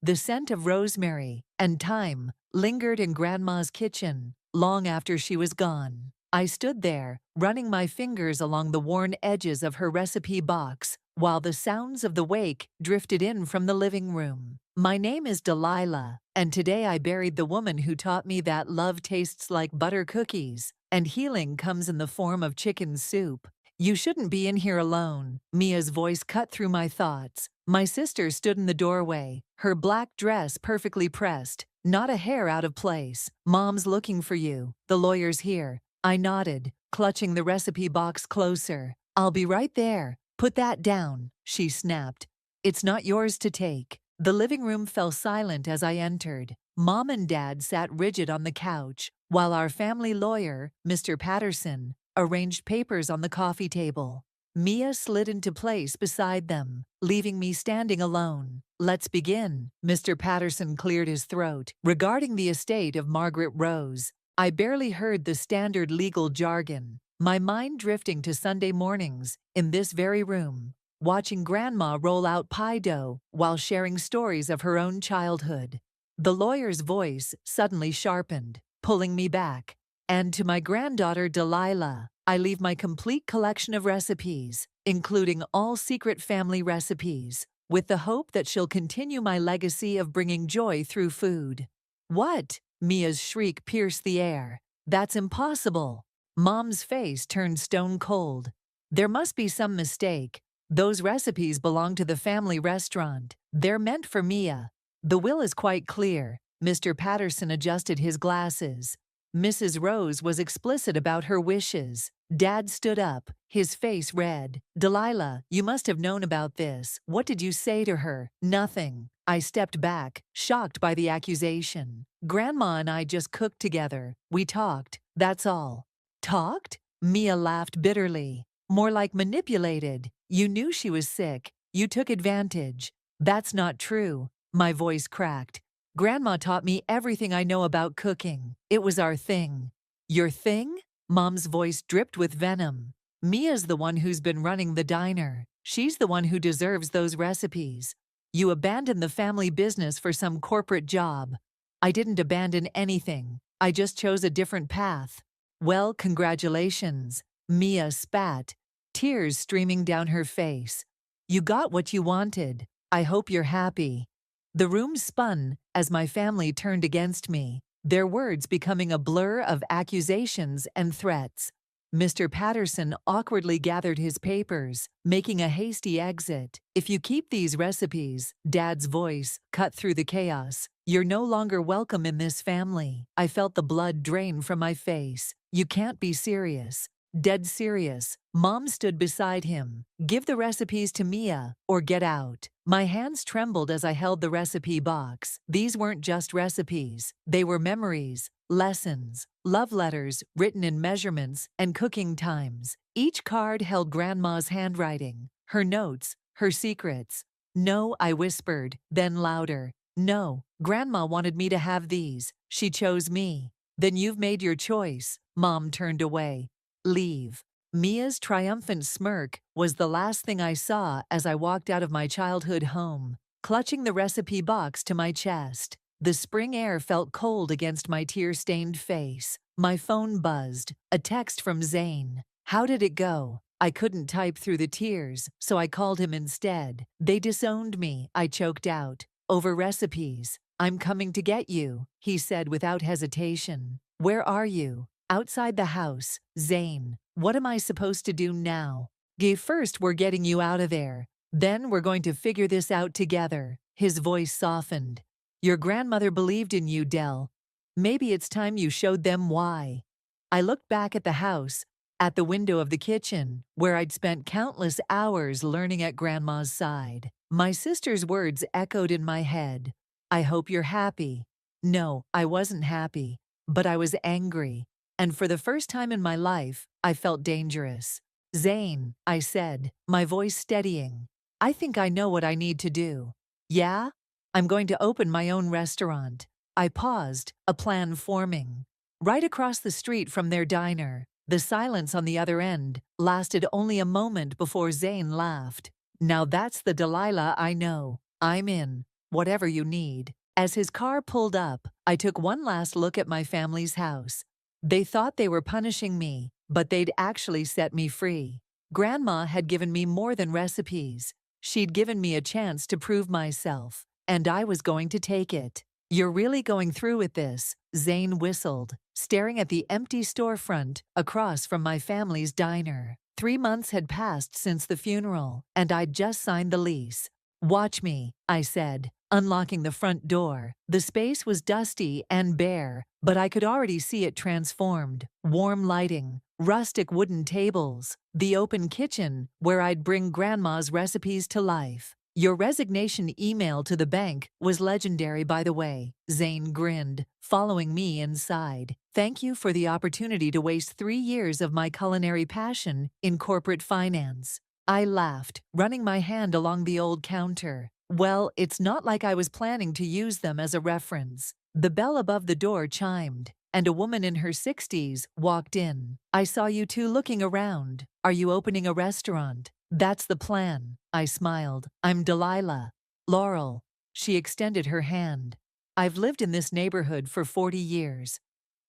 The scent of rosemary and thyme lingered in Grandma's kitchen long after she was gone. I stood there, running my fingers along the worn edges of her recipe box, while the sounds of the wake drifted in from the living room. My name is Delilah, and today I buried the woman who taught me that love tastes like butter cookies, and healing comes in the form of chicken soup. You shouldn't be in here alone. Mia's voice cut through my thoughts. My sister stood in the doorway, her black dress perfectly pressed, not a hair out of place. Mom's looking for you. The lawyer's here. I nodded, clutching the recipe box closer. I'll be right there. Put that down, she snapped. It's not yours to take. The living room fell silent as I entered. Mom and Dad sat rigid on the couch, while our family lawyer, Mr. Patterson, arranged papers on the coffee table. Mia slid into place beside them, leaving me standing alone. Let's begin. Mr. Patterson cleared his throat. Regarding the estate of Margaret Rose, I barely heard the standard legal jargon, my mind drifting to Sunday mornings in this very room, watching Grandma roll out pie dough while sharing stories of her own childhood. The lawyer's voice suddenly sharpened, pulling me back. And to my granddaughter Delilah, I leave my complete collection of recipes, including all secret family recipes, with the hope that she'll continue my legacy of bringing joy through food. What? Mia's shriek pierced the air. That's impossible. Mom's face turned stone cold. There must be some mistake. Those recipes belong to the family restaurant. They're meant for Mia. The will is quite clear. Mr. Patterson adjusted his glasses. Mrs. Rose was explicit about her wishes. Dad stood up, his face red. Delilah, you must have known about this. What did you say to her? Nothing. I stepped back, shocked by the accusation. Grandma and I just cooked together. We talked, that's all. Talked? Mia laughed bitterly. More like manipulated. You knew she was sick. You took advantage. That's not true. My voice cracked. Grandma taught me everything I know about cooking. It was our thing. Your thing? Mom's voice dripped with venom. Mia's the one who's been running the diner. She's the one who deserves those recipes. You abandoned the family business for some corporate job. I didn't abandon anything. I just chose a different path. Well, congratulations. Mia spat, tears streaming down her face. You got what you wanted. I hope you're happy. The room spun as my family turned against me, their words becoming a blur of accusations and threats. Mr. Patterson awkwardly gathered his papers, making a hasty exit. If you keep these recipes, Dad's voice cut through the chaos, you're no longer welcome in this family. I felt the blood drain from my face. You can't be serious. Dead serious. Mom stood beside him. Give the recipes to Mia, or get out. My hands trembled as I held the recipe box. These weren't just recipes. They were memories, lessons, love letters written in measurements and cooking times. Each card held Grandma's handwriting, her notes, her secrets. No, I whispered, then louder. No, Grandma wanted me to have these. She chose me. Then you've made your choice. Mom turned away. Leave. Mia's triumphant smirk was the last thing I saw as I walked out of my childhood home, clutching the recipe box to my chest. The spring air felt cold against my tear-stained face. My phone buzzed. A text from Zane. How did it go? I couldn't type through the tears, so I called him instead. They disowned me, I choked out. Over recipes. I'm coming to get you, he said without hesitation. Where are you? Outside the house. Zane. What am I supposed to do now? First, we're getting you out of there. Then we're going to figure this out together. His voice softened. Your grandmother believed in you, Del. Maybe it's time you showed them why. I looked back at the house, at the window of the kitchen, where I'd spent countless hours learning at Grandma's side. My sister's words echoed in my head. I hope you're happy. No, I wasn't happy, but I was angry. And for the first time in my life, I felt dangerous. Zane, I said, my voice steadying. I think I know what I need to do. Yeah? I'm going to open my own restaurant. I paused, a plan forming. Right across the street from their diner, the silence on the other end lasted only a moment before Zane laughed. Now that's the Delilah I know. I'm in. whatever you need. As his car pulled up, I took one last look at my family's house. They thought they were punishing me, but they'd actually set me free. Grandma had given me more than recipes. She'd given me a chance to prove myself, and I was going to take it. "You're really going through with this," Zane whistled, staring at the empty storefront across from my family's diner. 3 months had passed since the funeral, and I'd just signed the lease. "Watch me," I said, unlocking the front door. The space was dusty and bare, but I could already see it transformed. Warm lighting, rustic wooden tables, the open kitchen where I'd bring Grandma's recipes to life. "Your resignation email to the bank was legendary, by the way," Zane grinned, following me inside. "Thank you for the opportunity to waste 3 years of my culinary passion in corporate finance." I laughed, running my hand along the old counter. "Well, it's not like I was planning to use them as a reference." The bell above the door chimed, and a woman in her 60s walked in. "I saw you two looking around. Are you opening a restaurant?" "That's the plan," I smiled. "I'm Delilah." "Laurel." She extended her hand. "I've lived in this neighborhood for 40 years.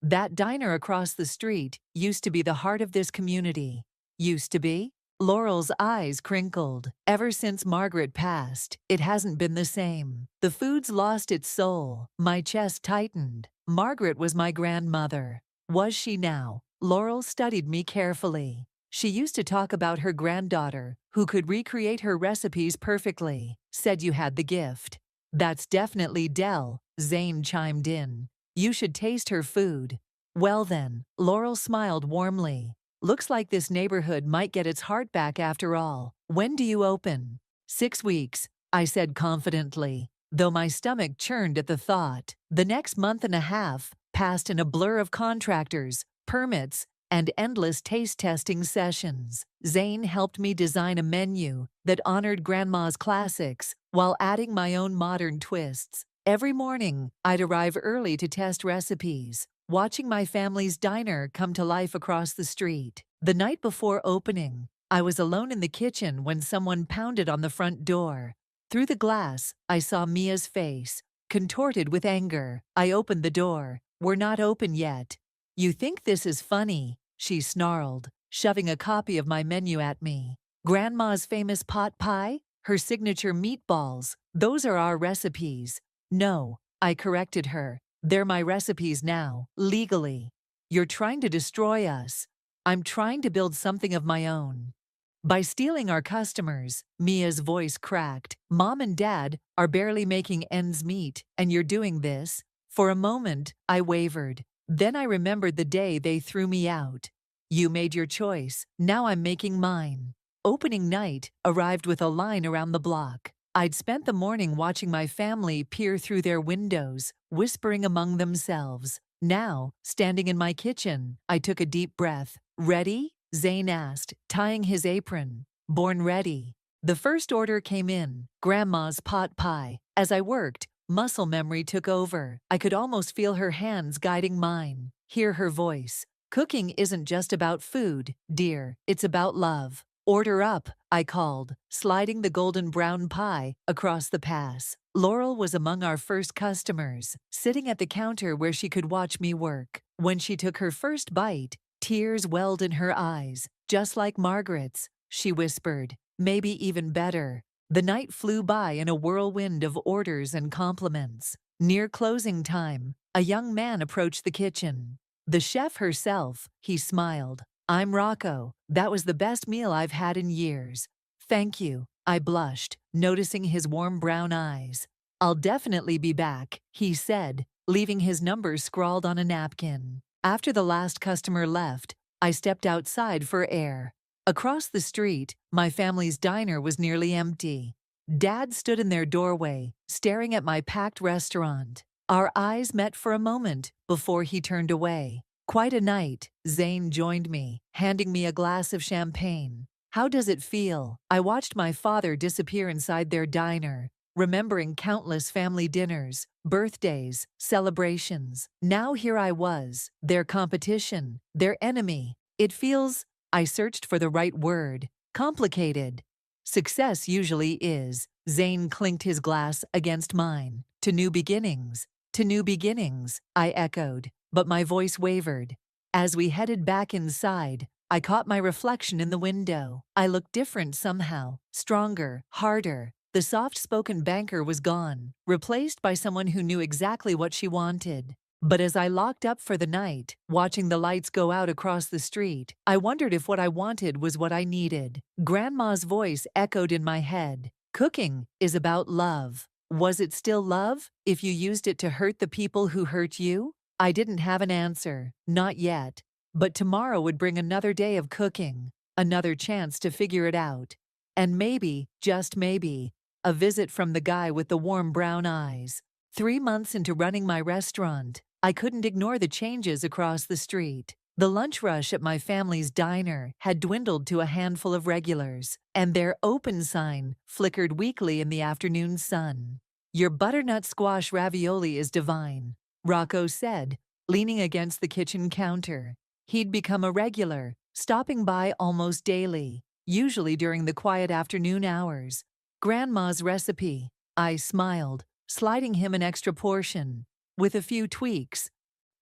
That diner across the street used to be the heart of this community." "Used to be?" Laurel's eyes crinkled. "Ever since Margaret passed, it hasn't been the same. The food's lost its soul." My chest tightened. Margaret was my grandmother. Was she now? Laurel studied me carefully. She used to talk about her granddaughter, who could recreate her recipes perfectly. "Said you had the gift." "That's definitely Del," Zane chimed in. "You should taste her food." "Well then," Laurel smiled warmly. "Looks like this neighborhood might get its heart back after all. When do you open?" 6 weeks, I said confidently, though my stomach churned at the thought. The next month and a half passed in a blur of contractors, permits, and endless taste testing sessions. Zane helped me design a menu that honored Grandma's classics while adding my own modern twists. Every morning, I'd arrive early to test recipes, watching my family's diner come to life across the street. The night before opening, I was alone in the kitchen when someone pounded on the front door. Through the glass, I saw Mia's face, contorted with anger. I opened the door. "We're not open yet." "You think this is funny?" she snarled, shoving a copy of my menu at me. "Grandma's famous pot pie? Her signature meatballs? Those are our recipes." "No," I corrected her. "They're my recipes now, legally." "You're trying to destroy us." "I'm trying to build something of my own." "By stealing our customers," Mia's voice cracked. "Mom and Dad are barely making ends meet, and you're doing this?" For a moment, I wavered. Then I remembered the day they threw me out. "You made your choice, now I'm making mine." Opening night arrived with a line around the block. I'd spent the morning watching my family peer through their windows, whispering among themselves. Now, standing in my kitchen, I took a deep breath. "Ready?" Zane asked, tying his apron. "Born ready." The first order came in, Grandma's pot pie. As I worked, muscle memory took over. I could almost feel her hands guiding mine, hear her voice. "Cooking isn't just about food, dear, it's about love." "Order up," I called, sliding the golden brown pie across the pass. Laurel was among our first customers, sitting at the counter where she could watch me work. When she took her first bite, tears welled in her eyes. "Just like Margaret's," she whispered. "Maybe even better." The night flew by in a whirlwind of orders and compliments. Near closing time, a young man approached the kitchen. "The chef herself," he smiled. "I'm Rocco. That was the best meal I've had in years." "Thank you," I blushed, noticing his warm brown eyes. "I'll definitely be back," he said, leaving his number scrawled on a napkin. After the last customer left, I stepped outside for air. Across the street, my family's diner was nearly empty. Dad stood in their doorway, staring at my packed restaurant. Our eyes met for a moment before he turned away. "Quite a night," Zane joined me, handing me a glass of champagne. "How does it feel?" I watched my father disappear inside their diner, remembering countless family dinners, birthdays, celebrations. Now here I was, their competition, their enemy. It feels, I searched for the right word, complicated. Success usually is. Zane clinked his glass against mine. To new beginnings. To new beginnings, I echoed, but my voice wavered. As we headed back inside, I caught my reflection in the window. I looked different somehow, stronger, harder. The soft-spoken banker was gone, replaced by someone who knew exactly what she wanted. But as I locked up for the night, watching the lights go out across the street, I wondered if what I wanted was what I needed. Grandma's voice echoed in my head. Cooking is about love. Was it still love if you used it to hurt the people who hurt you? I didn't have an answer, not yet. But tomorrow would bring another day of cooking, another chance to figure it out. And maybe, just maybe, a visit from the guy with the warm brown eyes. 3 months into running my restaurant, I couldn't ignore the changes across the street. The lunch rush at my family's diner had dwindled to a handful of regulars, and their open sign flickered weakly in the afternoon sun. Your butternut squash ravioli is divine, Rocco said, leaning against the kitchen counter. He'd become a regular, stopping by almost daily, usually during the quiet afternoon hours. Grandma's recipe, I smiled, sliding him an extra portion, with a few tweaks.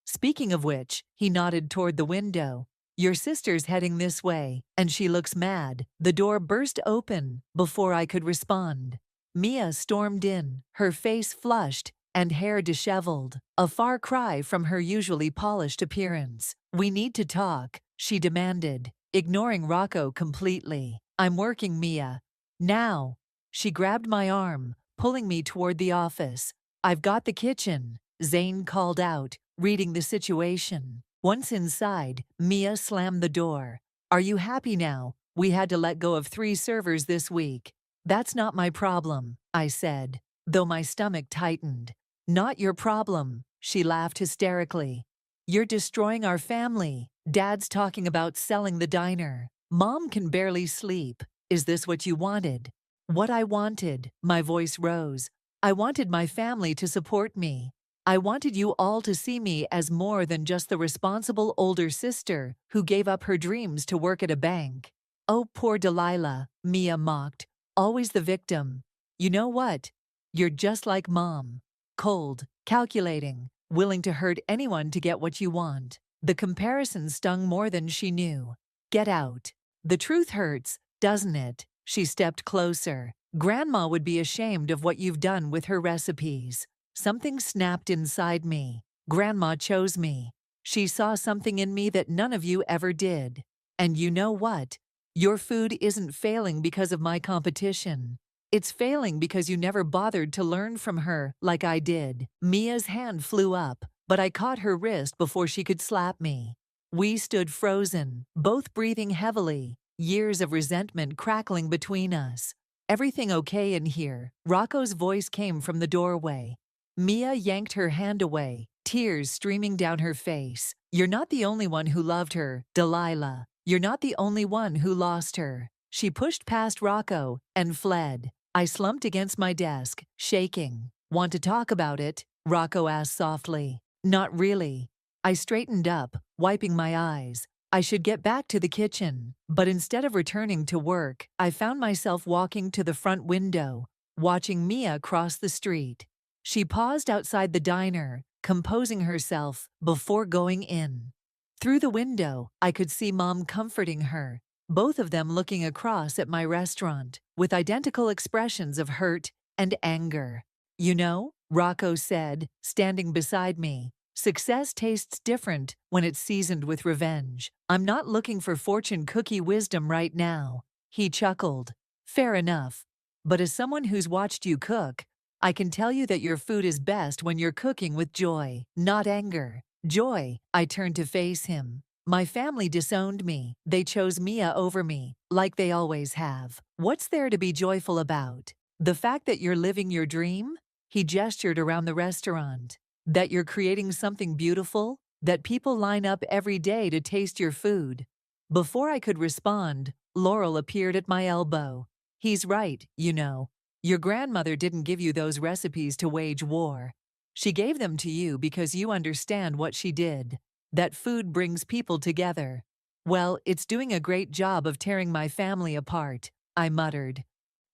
Speaking of which, he nodded toward the window. Your sister's heading this way, and she looks mad. The door burst open before I could respond. Mia stormed in, her face flushed and hair disheveled, a far cry from her usually polished appearance. We need to talk, she demanded, ignoring Rocco completely. I'm working, Mia. Now. She grabbed my arm, pulling me toward the office. I've got the kitchen, Zane called out, reading the situation. Once inside, Mia slammed the door. Are you happy now? We had to let go of 3 servers this week. That's not my problem, I said, though my stomach tightened. Not your problem, she laughed hysterically. You're destroying our family. Dad's talking about selling the diner. Mom can barely sleep. Is this what you wanted? What I wanted, my voice rose. I wanted my family to support me. I wanted you all to see me as more than just the responsible older sister who gave up her dreams to work at a bank. Oh, poor Delilah, Mia mocked. Always the victim. You know what? You're just like Mom. Cold, calculating, willing to hurt anyone to get what you want. The comparison stung more than she knew. Get out. The truth hurts, doesn't it? She stepped closer. Grandma would be ashamed of what you've done with her recipes. Something snapped inside me. Grandma chose me. She saw something in me that none of you ever did. And you know what? Your food isn't failing because of my competition. It's failing because you never bothered to learn from her like I did. Mia's hand flew up, but I caught her wrist before she could slap me. We stood frozen, both breathing heavily, years of resentment crackling between us. Everything okay in here? Rocco's voice came from the doorway. Mia yanked her hand away, tears streaming down her face. You're not the only one who loved her, Delilah. You're not the only one who lost her. She pushed past Rocco and fled. I slumped against my desk, shaking. Want to talk about it? Rocco asked softly. Not really. I straightened up, wiping my eyes. I should get back to the kitchen, but instead of returning to work, I found myself walking to the front window, watching Mia cross the street. She paused outside the diner, composing herself before going in. Through the window, I could see Mom comforting her, both of them looking across at my restaurant, with identical expressions of hurt and anger. You know, Rocco said, standing beside me, success tastes different when it's seasoned with revenge. I'm not looking for fortune cookie wisdom right now. He chuckled. Fair enough. But as someone who's watched you cook, I can tell you that your food is best when you're cooking with joy, not anger. Joy. I turned to face him. My family disowned me. They chose Mia over me, like they always have. What's there to be joyful about? The fact that you're living your dream? He gestured around the restaurant. That you're creating something beautiful? That people line up every day to taste your food? Before I could respond, Laurel appeared at my elbow. He's right, you know. Your grandmother didn't give you those recipes to wage war. She gave them to you because you understand what she did. That food brings people together. Well, it's doing a great job of tearing my family apart, I muttered.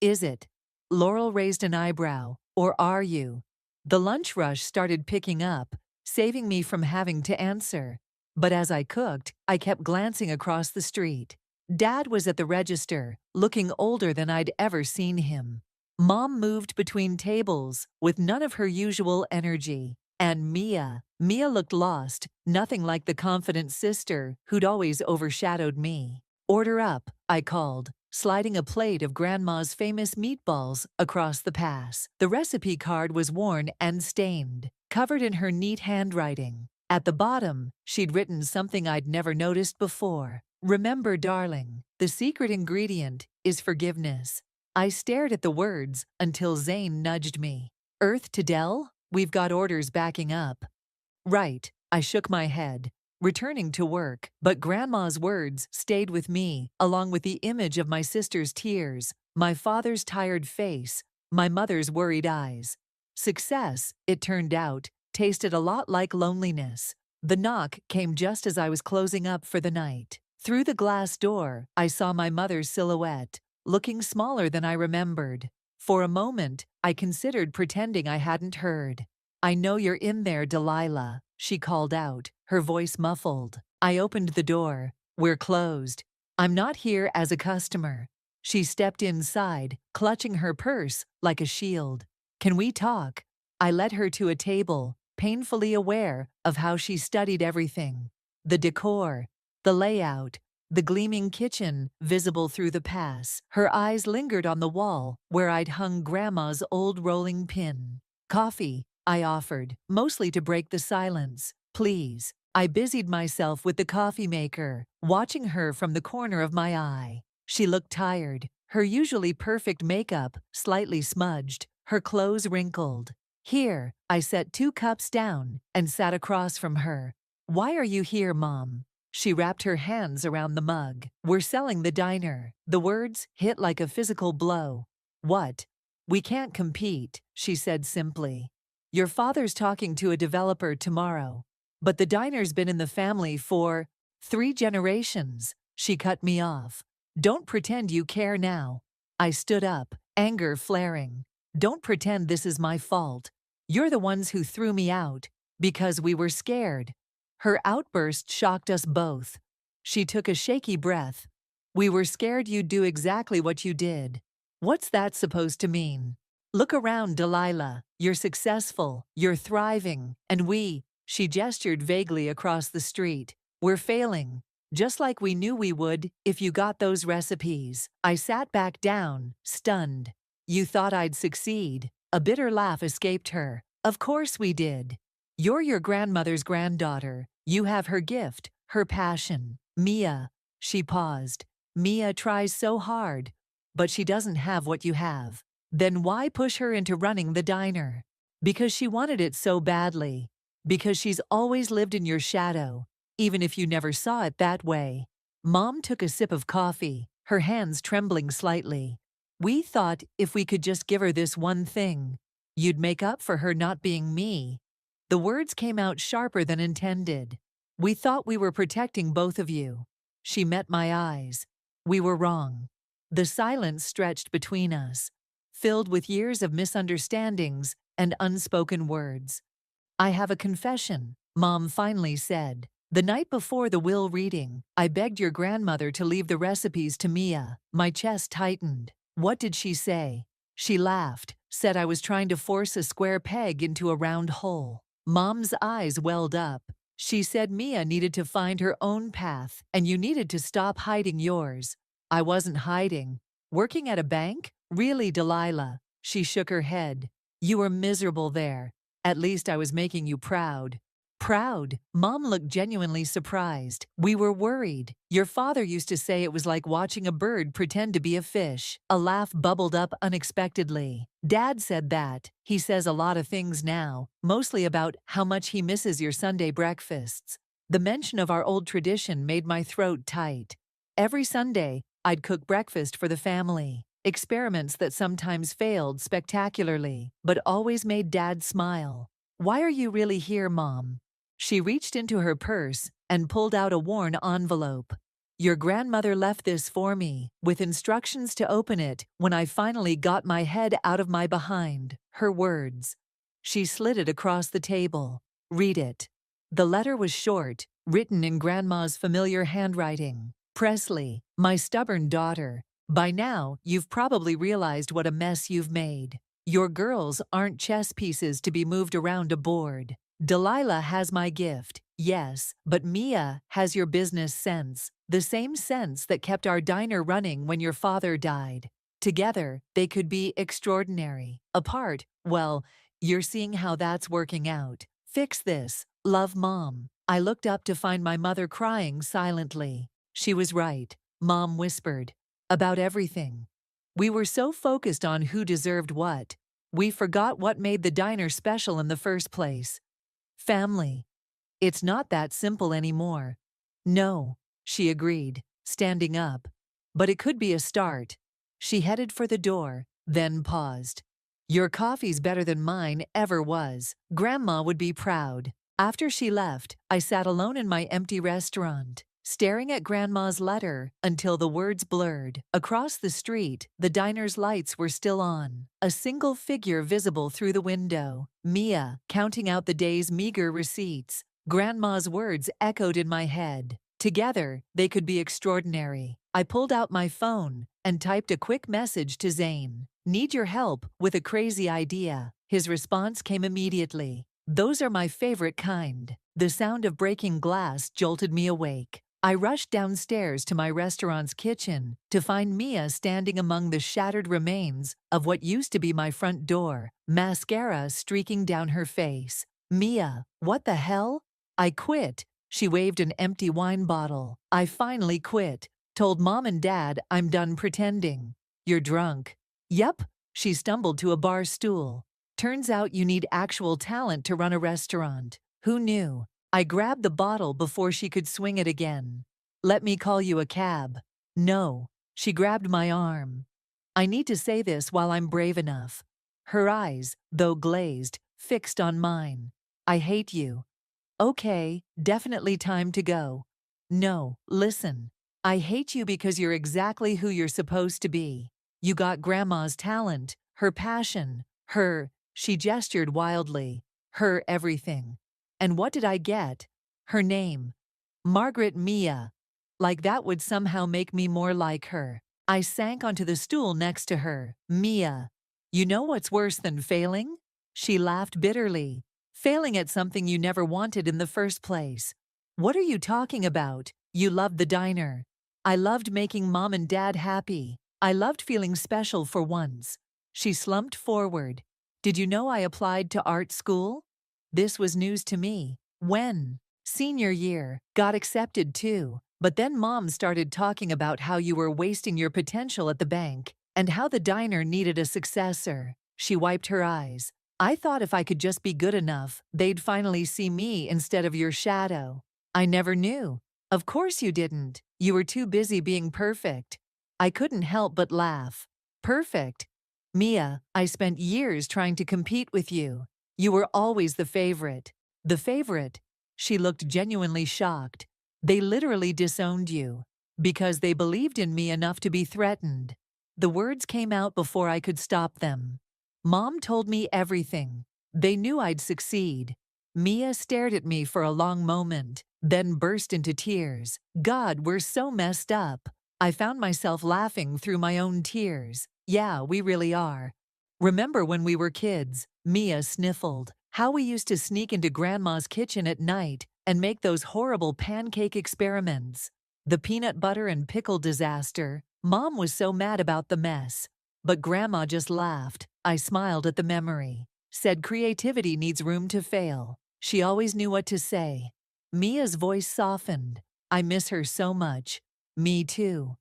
Is it? Laurel raised an eyebrow. Or are you? The lunch rush started picking up, saving me from having to answer. But as I cooked, I kept glancing across the street. Dad was at the register, looking older than I'd ever seen him. Mom moved between tables with none of her usual energy. And Mia looked lost, nothing like the confident sister who'd always overshadowed me. Order up, I called, sliding a plate of Grandma's famous meatballs across the pass. The recipe card was worn and stained, covered in her neat handwriting. At the bottom, she'd written something I'd never noticed before. Remember, darling, the secret ingredient is forgiveness. I stared at the words until Zane nudged me. Earth to Dell? We've got orders backing up. Right, I shook my head, returning to work, but Grandma's words stayed with me, along with the image of my sister's tears, my father's tired face, my mother's worried eyes. Success, it turned out, tasted a lot like loneliness. The knock came just as I was closing up for the night. Through the glass door, I saw my mother's silhouette, looking smaller than I remembered. For a moment, I considered pretending I hadn't heard. I know you're in there, Delilah, she called out, her voice muffled. I opened the door. We're closed. I'm not here as a customer. She stepped inside, clutching her purse like a shield. Can we talk? I led her to a table, painfully aware of how she studied everything. The decor, the layout, the gleaming kitchen visible through the pass. Her eyes lingered on the wall where I'd hung Grandma's old rolling pin. Coffee, I offered, mostly to break the silence. Please. I busied myself with the coffee maker, watching her from the corner of my eye. She looked tired, her usually perfect makeup slightly smudged, her clothes wrinkled. Here, I set 2 cups down and sat across from her. Why are you here, Mom? She wrapped her hands around the mug. We're selling the diner. The words hit like a physical blow. What? We can't compete, she said simply. Your father's talking to a developer tomorrow. But the diner's been in the family for 3 generations. She cut me off. Don't pretend you care now. I stood up, anger flaring. Don't pretend this is my fault. You're the ones who threw me out because we were scared. Her outburst shocked us both. She took a shaky breath. We were scared you'd do exactly what you did. What's that supposed to mean? Look around, Delilah. You're successful, you're thriving, and she gestured vaguely across the street. We're failing, just like we knew we would if you got those recipes. I sat back down, stunned. You thought I'd succeed. A bitter laugh escaped her. Of course we did. You're your grandmother's granddaughter. You have her gift, her passion. Mia, she paused. Mia tries so hard, but she doesn't have what you have. Then why push her into running the diner? Because she wanted it so badly. Because she's always lived in your shadow, even if you never saw it that way. Mom took a sip of coffee, her hands trembling slightly. We thought if we could just give her this one thing, you'd make up for her not being me. The words came out sharper than intended. We thought we were protecting both of you. She met my eyes. We were wrong. The silence stretched between us, filled with years of misunderstandings and unspoken words. I have a confession, Mom finally said. The night before the will reading, I begged your grandmother to leave the recipes to Mia. My chest tightened. What did she say? She laughed, said I was trying to force a square peg into a round hole. Mom's eyes welled up. She said Mia needed to find her own path, and you needed to stop hiding yours. I wasn't hiding. Working at a bank? Really, Delilah? She shook her head. You were miserable there. At least I was making you proud. Proud? Mom looked genuinely surprised. We were worried. Your father used to say it was like watching a bird pretend to be a fish. A laugh bubbled up unexpectedly. Dad said that. He says a lot of things now, mostly about how much he misses your Sunday breakfasts. The mention of our old tradition made my throat tight. Every Sunday, I'd cook breakfast for the family. Experiments that sometimes failed spectacularly, but always made Dad smile. Why are you really here, Mom? She reached into her purse and pulled out a worn envelope. Your grandmother left this for me, with instructions to open it when I finally got my head out of my behind. Her words. She slid it across the table. Read it. The letter was short, written in Grandma's familiar handwriting. Presley, my stubborn daughter. By now, you've probably realized what a mess you've made. Your girls aren't chess pieces to be moved around a board. Delilah has my gift, yes, but Mia has your business sense, the same sense that kept our diner running when your father died. Together, they could be extraordinary. Apart, well, you're seeing how that's working out. Fix this. Love, Mom. I looked up to find my mother crying silently. She was right, Mom whispered. About everything. We were so focused on who deserved what, we forgot what made the diner special in the first place. Family. It's not that simple anymore. No, she agreed, standing up. But it could be a start. She headed for the door, then paused. Your coffee's better than mine ever was. Grandma would be proud. After she left, I sat alone in my empty restaurant, staring at Grandma's letter until the words blurred. Across the street, the diner's lights were still on, a single figure visible through the window. Mia, counting out the day's meager receipts. Grandma's words echoed in my head. Together, they could be extraordinary. I pulled out my phone and typed a quick message to Zane. Need your help with a crazy idea. His response came immediately. Those are my favorite kind. The sound of breaking glass jolted me awake. I rushed downstairs to my restaurant's kitchen to find Mia standing among the shattered remains of what used to be my front door, mascara streaking down her face. Mia, what the hell? I quit. She waved an empty wine bottle. I finally quit. Told Mom and Dad I'm done pretending. You're drunk. Yep. She stumbled to a bar stool. Turns out you need actual talent to run a restaurant. Who knew? I grabbed the bottle before she could swing it again. Let me call you a cab. No. She grabbed my arm. I need to say this while I'm brave enough. Her eyes, though glazed, fixed on mine. I hate you. Okay, definitely time to go. No, listen. I hate you because you're exactly who you're supposed to be. You got Grandma's talent, her passion, she gestured wildly, her everything. And what did I get? Her name. Margaret Mia. Like that would somehow make me more like her. I sank onto the stool next to her. Mia. You know what's worse than failing? She laughed bitterly. Failing at something you never wanted in the first place. What are you talking about? You loved the diner. I loved making Mom and Dad happy. I loved feeling special for once. She slumped forward. Did you know I applied to art school? This was news to me. When? Senior year. Got accepted too. But then Mom started talking about how you were wasting your potential at the bank and how the diner needed a successor. She wiped her eyes. I thought if I could just be good enough, they'd finally see me instead of your shadow. I never knew. Of course you didn't. You were too busy being perfect. I couldn't help but laugh. Perfect? Mia, I spent years trying to compete with you. You were always the favorite. The favorite? She looked genuinely shocked. They literally disowned you. Because they believed in me enough to be threatened. The words came out before I could stop them. Mom told me everything. They knew I'd succeed. Mia stared at me for a long moment, then burst into tears. God, we're so messed up. I found myself laughing through my own tears. Yeah, we really are. Remember when we were kids? Mia sniffled. How we used to sneak into Grandma's kitchen at night and make those horrible pancake experiments. The peanut butter and pickle disaster. Mom was so mad about the mess. But Grandma just laughed. I smiled at the memory. Said creativity needs room to fail. She always knew what to say. Mia's voice softened. I miss her so much. Me too.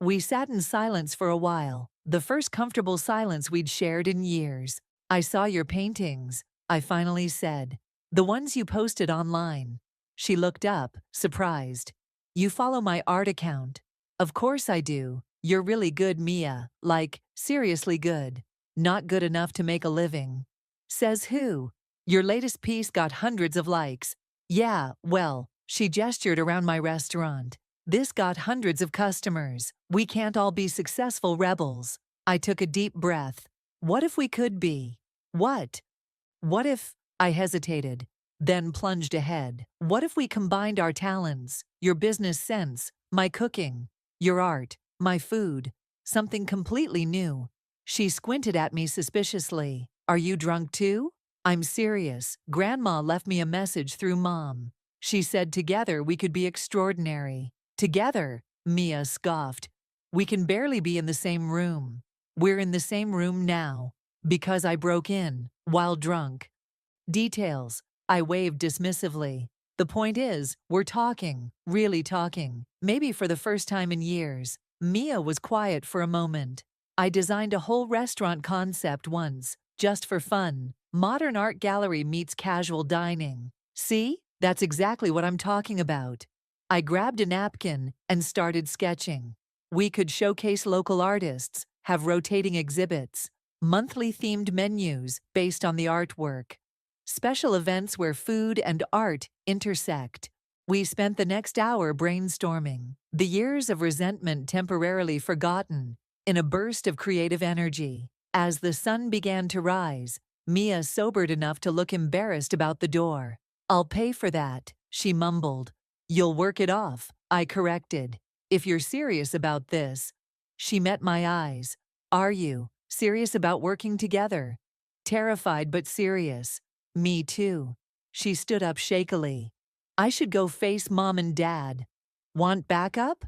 We sat in silence for a while, the first comfortable silence we'd shared in years. I saw your paintings, I finally said. The ones you posted online. She looked up, surprised. You follow my art account. Of course I do. You're really good, Mia. Like, seriously good. Not good enough to make a living. Says who? Your latest piece got hundreds of likes. Yeah, well, she gestured around my restaurant. This got hundreds of customers. We can't all be successful rebels. I took a deep breath. What if we could be? What? What if? I hesitated, then plunged ahead. What if we combined our talents, your business sense, my cooking, your art, my food, something completely new? She squinted at me suspiciously. Are you drunk too? I'm serious. Grandma left me a message through Mom. She said together we could be extraordinary. Together, Mia scoffed. We can barely be in the same room. We're in the same room now. Because I broke in, while drunk. Details. I waved dismissively. The point is, we're talking, really talking, maybe for the first time in years. Mia was quiet for a moment. I designed a whole restaurant concept once, just for fun. Modern art gallery meets casual dining. See? That's exactly what I'm talking about. I grabbed a napkin and started sketching. We could showcase local artists, have rotating exhibits, monthly themed menus based on the artwork, special events where food and art intersect. We spent the next hour brainstorming, the years of resentment temporarily forgotten, in a burst of creative energy. As the sun began to rise, Mia sobered enough to look embarrassed about the door. I'll pay for that, she mumbled. You'll work it off, I corrected. If you're serious about this. She met my eyes. Are you serious about working together? Terrified but serious. Me too. She stood up shakily. I should go face Mom and Dad. Want backup?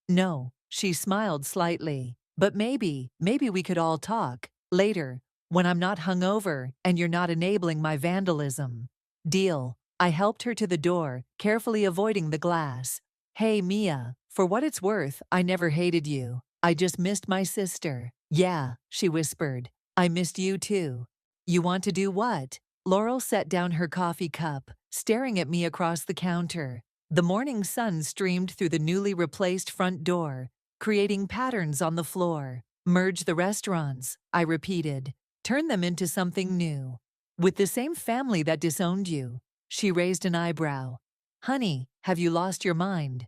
No, she smiled slightly. But maybe we could all talk. Later, when I'm not hungover and you're not enabling my vandalism. Deal. I helped her to the door, carefully avoiding the glass. Hey Mia, for what it's worth, I never hated you. I just missed my sister. Yeah, she whispered. I missed you too. You want to do what? Laurel set down her coffee cup, staring at me across the counter. The morning sun streamed through the newly replaced front door, creating patterns on the floor. Merge the restaurants, I repeated. Turn them into something new. With the same family that disowned you. She raised an eyebrow. Honey, have you lost your mind?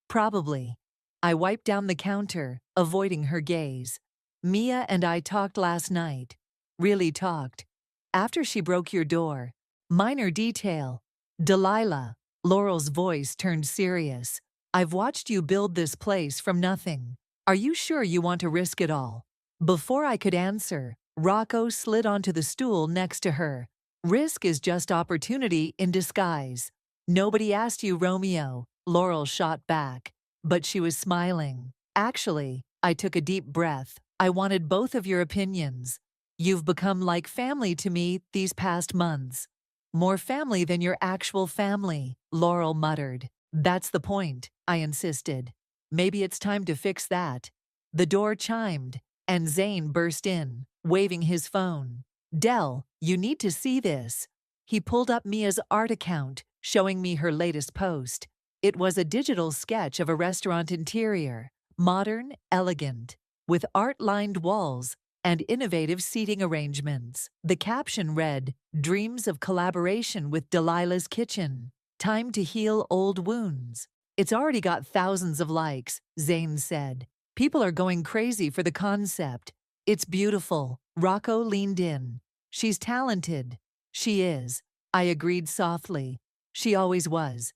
Probably. I wiped down the counter, avoiding her gaze. Mia and I talked last night. Really talked. After she broke your door. Minor detail. Delilah. Laurel's voice turned serious. I've watched you build this place from nothing. Are you sure you want to risk it all? Before I could answer, Rocco slid onto the stool next to her. Risk is just opportunity in disguise. Nobody asked you, Romeo, Laurel shot back. But she was smiling. Actually, I took a deep breath. I wanted both of your opinions. You've become like family to me these past months. More family than your actual family, Laurel muttered. That's the point, I insisted. Maybe it's time to fix that. The door chimed, and Zane burst in, waving his phone. Dell, you need to see this. He pulled up Mia's art account, showing me her latest post. It was a digital sketch of a restaurant interior, modern, elegant, with art-lined walls and innovative seating arrangements. The caption read, Dreams of collaboration with Delilah's Kitchen. Time to heal old wounds. It's already got thousands of likes, Zane said. People are going crazy for the concept. It's beautiful. Rocco leaned in. She's talented. She is. I agreed softly. She always was.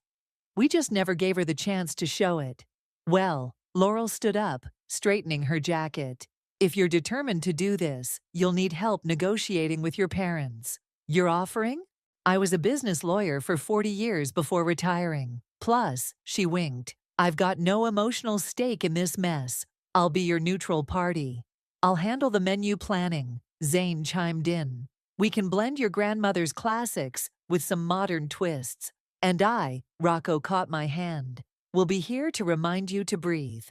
We just never gave her the chance to show it. Well, Laurel stood up, straightening her jacket. If you're determined to do this, you'll need help negotiating with your parents. You're offering? I was a business lawyer for 40 years before retiring. Plus, she winked, I've got no emotional stake in this mess. I'll be your neutral party. I'll handle the menu planning, Zane chimed in. We can blend your grandmother's classics with some modern twists. And I, Rocco caught my hand, will be here to remind you to breathe.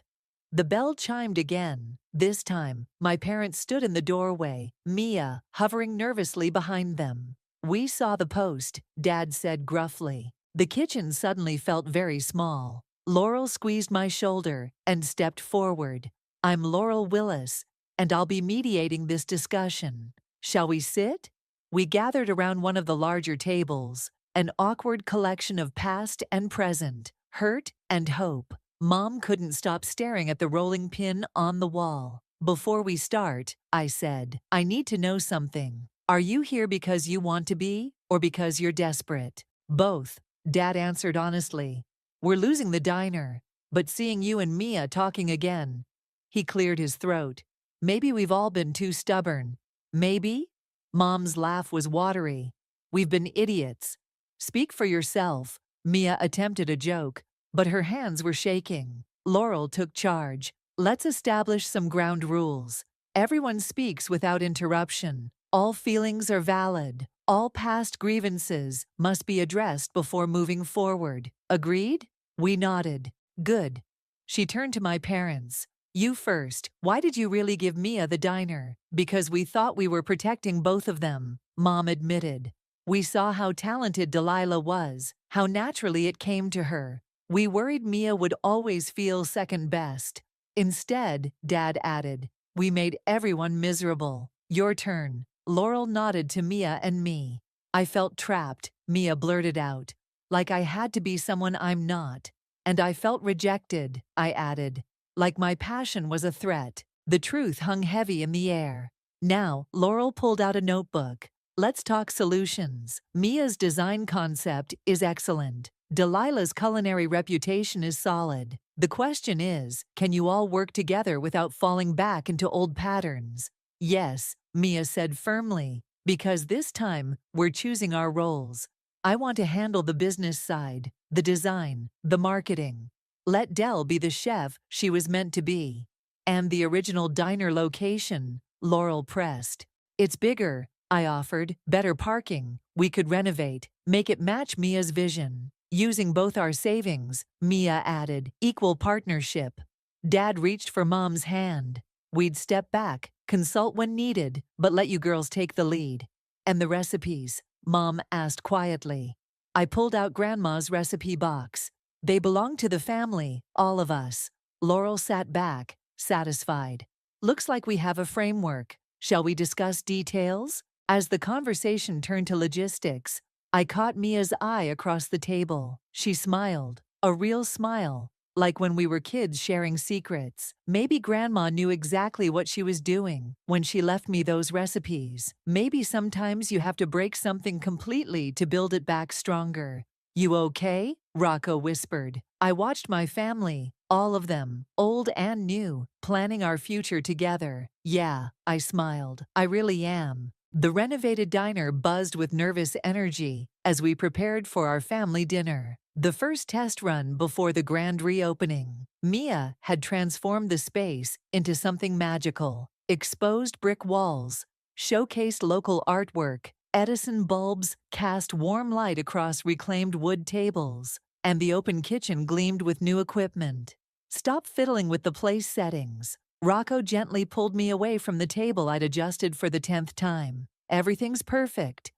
The bell chimed again. This time, my parents stood in the doorway, Mia hovering nervously behind them. We saw the post, Dad said gruffly. The kitchen suddenly felt very small. Laurel squeezed my shoulder and stepped forward. I'm Laurel Willis, and I'll be mediating this discussion. Shall we sit? We gathered around one of the larger tables, an awkward collection of past and present, hurt and hope. Mom couldn't stop staring at the rolling pin on the wall. Before we start, I said, I need to know something. Are you here because you want to be, or because you're desperate? Both, Dad answered honestly. We're losing the diner, but seeing you and Mia talking again. He cleared his throat. Maybe we've all been too stubborn. Maybe? Mom's laugh was watery. We've been idiots. Speak for yourself. Mia attempted a joke, but her hands were shaking. Laurel took charge. Let's establish some ground rules. Everyone speaks without interruption. All feelings are valid. All past grievances must be addressed before moving forward. Agreed? We nodded. Good. She turned to my parents. You first. Why did you really give Mia the diner? Because we thought we were protecting both of them, Mom admitted. We saw how talented Delilah was, how naturally it came to her. We worried Mia would always feel second best. Instead, Dad added, we made everyone miserable. Your turn. Laurel nodded to Mia and me. I felt trapped, Mia blurted out. Like I had to be someone I'm not. And I felt rejected, I added. Like my passion was a threat. The truth hung heavy in the air. Now, Laurel pulled out a notebook. Let's talk solutions. Mia's design concept is excellent. Delilah's culinary reputation is solid. The question is, can you all work together without falling back into old patterns? Yes, Mia said firmly, because this time, we're choosing our roles. I want to handle the business side, the design, the marketing. Let Del be the chef she was meant to be. And the original diner location, Laurel pressed. It's bigger, I offered, better parking. We could renovate, make it match Mia's vision. Using both our savings, Mia added, equal partnership. Dad reached for Mom's hand. We'd step back, consult when needed, but let you girls take the lead. And the recipes? Mom asked quietly. I pulled out Grandma's recipe box. They belong to the family, all of us. Laurel sat back, satisfied. Looks like we have a framework. Shall we discuss details? As the conversation turned to logistics, I caught Mia's eye across the table. She smiled, a real smile, like when we were kids sharing secrets. Maybe Grandma knew exactly what she was doing when she left me those recipes. Maybe sometimes you have to break something completely to build it back stronger. You okay? Rocco whispered. I watched my family, all of them, old and new, planning our future together. Yeah, I smiled. I really am. The renovated diner buzzed with nervous energy as we prepared for our family dinner. The first test run before the grand reopening. Mia had transformed the space into something magical. Exposed brick walls, showcased local artwork, Edison bulbs cast warm light across reclaimed wood tables, and the open kitchen gleamed with new equipment. Stop fiddling with the place settings. Rocco gently pulled me away from the table I'd adjusted for the 10th time. Everything's perfect.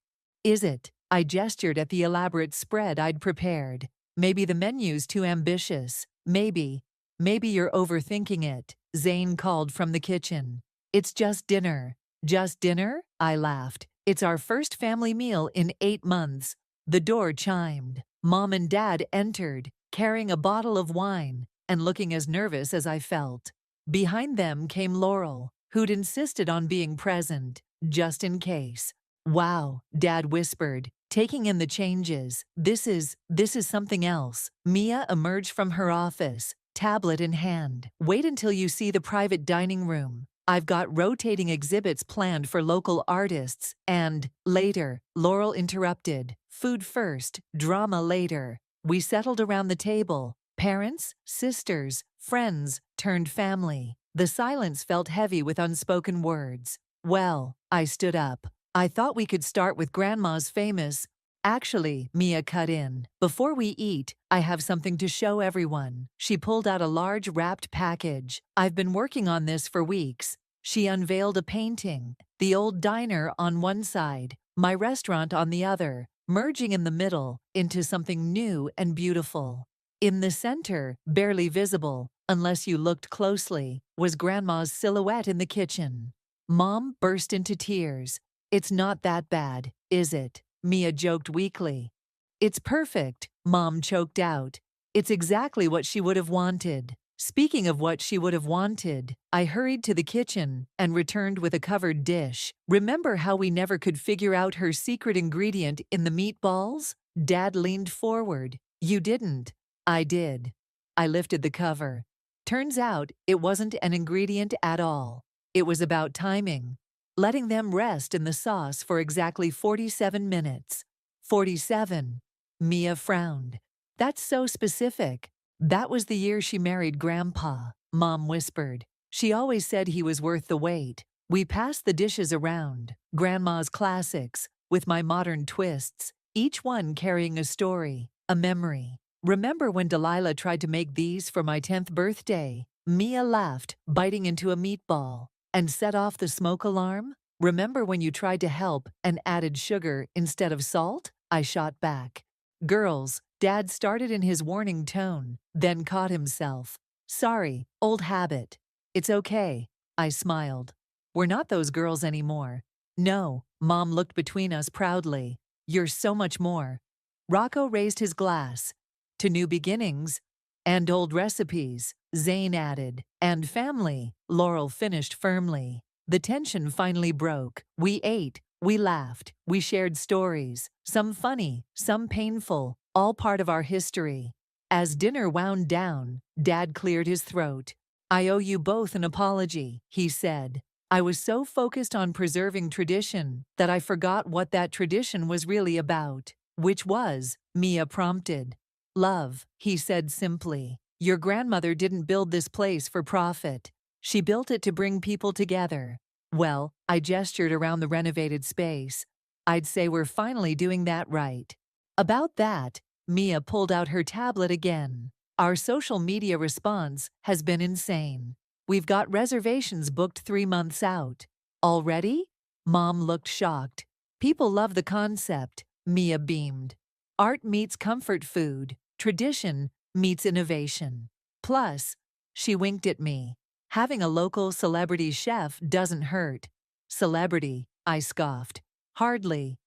Is it? I gestured at the elaborate spread I'd prepared. Maybe the menu's too ambitious. Maybe you're overthinking it, Zane called from the kitchen. It's just dinner. Just dinner? I laughed. It's our first family meal in 8 months. The door chimed. Mom and Dad entered, carrying a bottle of wine and looking as nervous as I felt. Behind them came Laurel, who'd insisted on being present, just in case. Wow, Dad whispered, taking in the changes. This is something else. Mia emerged from her office, tablet in hand. Wait until you see the private dining room. I've got rotating exhibits planned for local artists, and later, Laurel interrupted. Food first, drama later. We settled around the table. Parents, sisters, friends, turned family. The silence felt heavy with unspoken words. Well, I stood up. I thought we could start with Grandma's famous. Actually, Mia cut in. Before we eat, I have something to show everyone. She pulled out a large wrapped package. I've been working on this for weeks. She unveiled a painting. The old diner on one side, my restaurant on the other, merging in the middle into something new and beautiful. In the center, barely visible, unless you looked closely, was Grandma's silhouette in the kitchen. Mom burst into tears. It's not that bad, is it? Mia joked weakly. It's perfect, Mom choked out. It's exactly what she would have wanted. Speaking of what she would have wanted, I hurried to the kitchen and returned with a covered dish. Remember how we never could figure out her secret ingredient in the meatballs? Dad leaned forward. You didn't. I did. I lifted the cover. Turns out it wasn't an ingredient at all. It was about timing. Letting them rest in the sauce for exactly 47 minutes. 47. Mia frowned. That's so specific. That was the year she married Grandpa, Mom whispered. She always said he was worth the wait. We passed the dishes around, Grandma's classics, with my modern twists, each one carrying a story, a memory. Remember when Delilah tried to make these for my 10th birthday? Mia laughed, biting into a meatball, and set off the smoke alarm? Remember when you tried to help and added sugar instead of salt? I shot back. Girls, Dad started in his warning tone, then caught himself. Sorry, old habit. It's okay. I smiled. We're not those girls anymore. No, Mom looked between us proudly. You're so much more. Rocco raised his glass. To new beginnings. And old recipes, Zane added. And family, Laurel finished firmly. The tension finally broke. We ate. We laughed, we shared stories, some funny, some painful, all part of our history. As dinner wound down, Dad cleared his throat. I owe you both an apology, he said. I was so focused on preserving tradition that I forgot what that tradition was really about. Which was, Mia prompted. Love, he said simply. Your grandmother didn't build this place for profit. She built it to bring people together. Well, I gestured around the renovated space. I'd say we're finally doing that right. About that, Mia pulled out her tablet again. Our social media response has been insane. We've got reservations booked 3 months out. Already? Mom looked shocked. People love the concept, Mia beamed. Art meets comfort food. Tradition meets innovation. Plus, she winked at me. Having a local celebrity chef doesn't hurt. Celebrity, I scoffed. Hardly.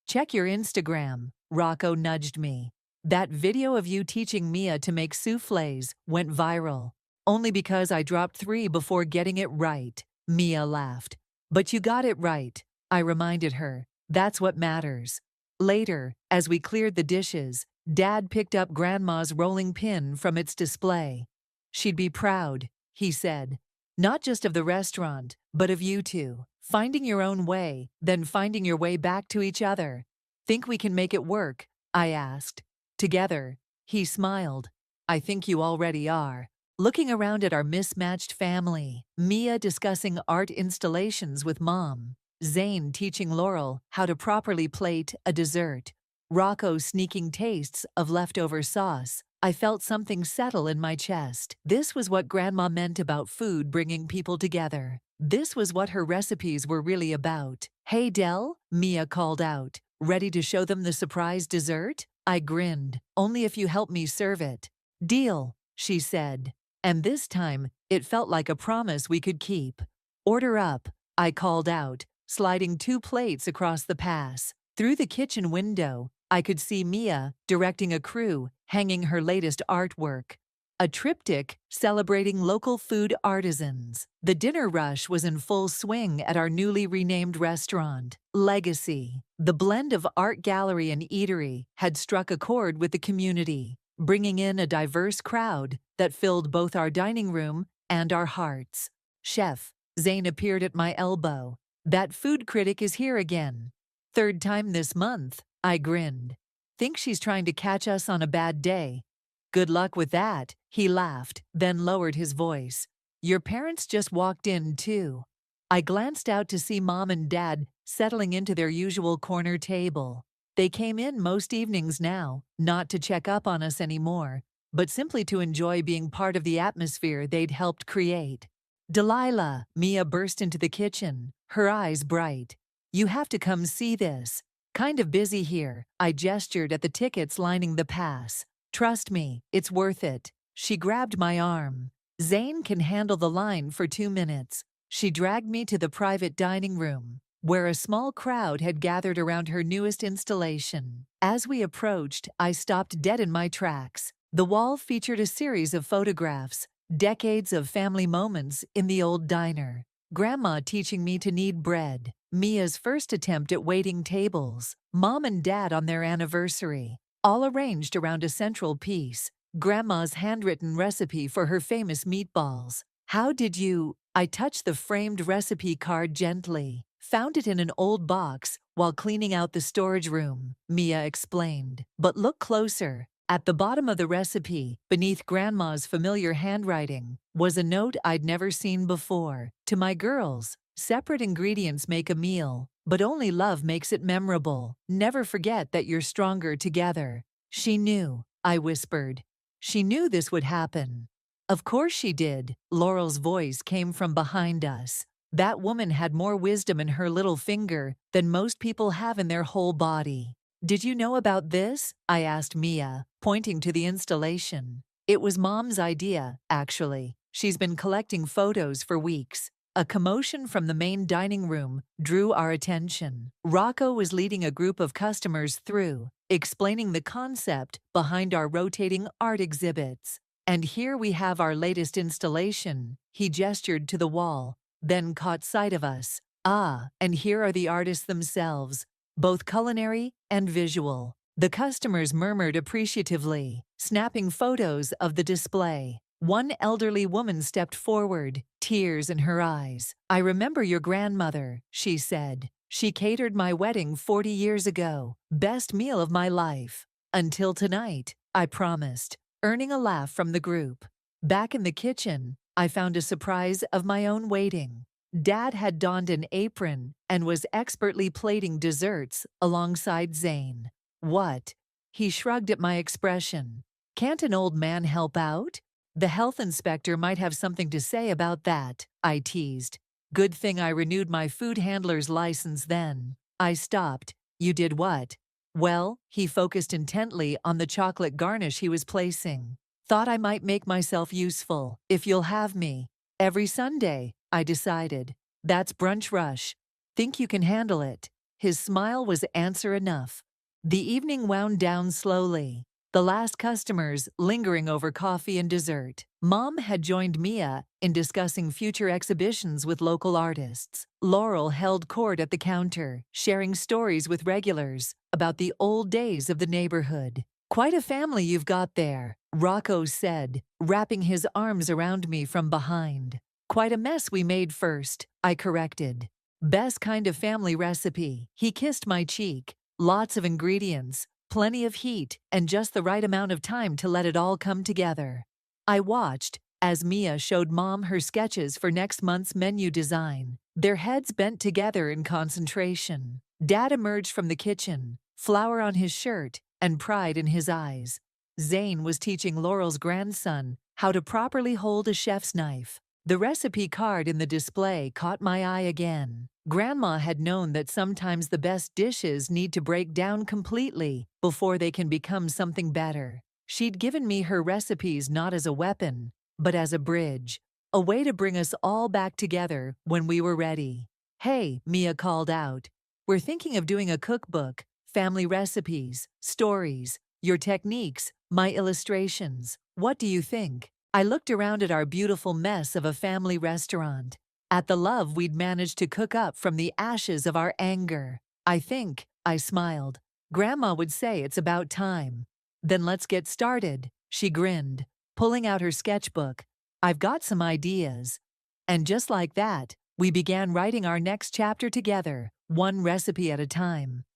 Check your Instagram, Rocco nudged me. That video of you teaching Mia to make soufflés went viral. Only because I dropped 3 before getting it right, Mia laughed. But you got it right, I reminded her. That's what matters. Later, as we cleared the dishes, Dad picked up Grandma's rolling pin from its display. She'd be proud, he said. Not just of the restaurant, but of you two. Finding your own way, then finding your way back to each other. Think we can make it work? I asked. Together, he smiled. I think you already are. Looking around at our mismatched family, Mia discussing art installations with Mom, Zane teaching Laurel how to properly plate a dessert, Rocco sneaking tastes of leftover sauce, I felt something settle in my chest. This was what Grandma meant about food bringing people together. This was what her recipes were really about. Hey Del, Mia called out, ready to show them the surprise dessert? I grinned. Only if you help me serve it. Deal, she said. And this time, it felt like a promise we could keep. Order up, I called out, sliding 2 plates across the pass. Through the kitchen window, I could see Mia directing a crew, hanging her latest artwork. A triptych celebrating local food artisans. The dinner rush was in full swing at our newly renamed restaurant, Legacy. The blend of art gallery and eatery had struck a chord with the community, bringing in a diverse crowd that filled both our dining room and our hearts. Chef Zane appeared at my elbow. That food critic is here again. 3rd time this month, I grinned. Think she's trying to catch us on a bad day. Good luck with that, he laughed, then lowered his voice. Your parents just walked in, too. I glanced out to see Mom and Dad settling into their usual corner table. They came in most evenings now, not to check up on us anymore, but simply to enjoy being part of the atmosphere they'd helped create. Delilah, Mia burst into the kitchen, her eyes bright. You have to come see this. Kind of busy here, I gestured at the tickets lining the pass. Trust me, it's worth it. She grabbed my arm. Zane can handle the line for 2 minutes. She dragged me to the private dining room, where a small crowd had gathered around her newest installation. As we approached, I stopped dead in my tracks. The wall featured a series of photographs, decades of family moments in the old diner. Grandma teaching me to knead bread, Mia's first attempt at waiting tables, Mom and Dad on their anniversary, all arranged around a central piece. Grandma's handwritten recipe for her famous meatballs. How did you? I touched the framed recipe card gently. Found it in an old box while cleaning out the storage room, Mia explained. But look closer. At the bottom of the recipe, beneath Grandma's familiar handwriting, was a note I'd never seen before. To my girls, separate ingredients make a meal, but only love makes it memorable. Never forget that you're stronger together. She knew, I whispered. She knew this would happen. Of course she did. Laurel's voice came from behind us. That woman had more wisdom in her little finger than most people have in their whole body. Did you know about this? I asked Mia, pointing to the installation. It was Mom's idea, actually. She's been collecting photos for weeks. A commotion from the main dining room drew our attention. Rocco was leading a group of customers through, explaining the concept behind our rotating art exhibits. And here we have our latest installation. He gestured to the wall, then caught sight of us. Ah, and here are the artists themselves, both culinary and visual. The customers murmured appreciatively, snapping photos of the display. One elderly woman stepped forward, tears in her eyes. I remember your grandmother, she said. She catered my wedding 40 years ago. Best meal of my life. Until tonight, I promised, earning a laugh from the group. Back in the kitchen, I found a surprise of my own waiting. Dad had donned an apron and was expertly plating desserts alongside Zane. What? He shrugged at my expression. Can't an old man help out? The health inspector might have something to say about that, I teased. Good thing I renewed my food handler's license then. I stopped. You did what? Well, he focused intently on the chocolate garnish he was placing. Thought I might make myself useful, if you'll have me. Every Sunday, I decided. That's brunch rush. Think you can handle it? His smile was answer enough. The evening wound down slowly, the last customers lingering over coffee and dessert. Mom had joined Mia in discussing future exhibitions with local artists. Laurel held court at the counter, sharing stories with regulars about the old days of the neighborhood. Quite a family you've got there, Rocco said, wrapping his arms around me from behind. Quite a mess we made first, I corrected. Best kind of family recipe. He kissed my cheek. Lots of ingredients, plenty of heat, and just the right amount of time to let it all come together. I watched as Mia showed Mom her sketches for next month's menu design. Their heads bent together in concentration. Dad emerged from the kitchen, flour on his shirt and pride in his eyes. Zane was teaching Laurel's grandson how to properly hold a chef's knife. The recipe card in the display caught my eye again. Grandma had known that sometimes the best dishes need to break down completely before they can become something better. She'd given me her recipes not as a weapon, but as a bridge, a way to bring us all back together when we were ready. Hey, Mia called out. We're thinking of doing a cookbook, family recipes, stories, your techniques, my illustrations. What do you think? I looked around at our beautiful mess of a family restaurant, at the love we'd managed to cook up from the ashes of our anger. I smiled. Grandma would say it's about time. Then let's get started, she grinned, pulling out her sketchbook. I've got some ideas. And just like that, we began writing our next chapter together, one recipe at a time.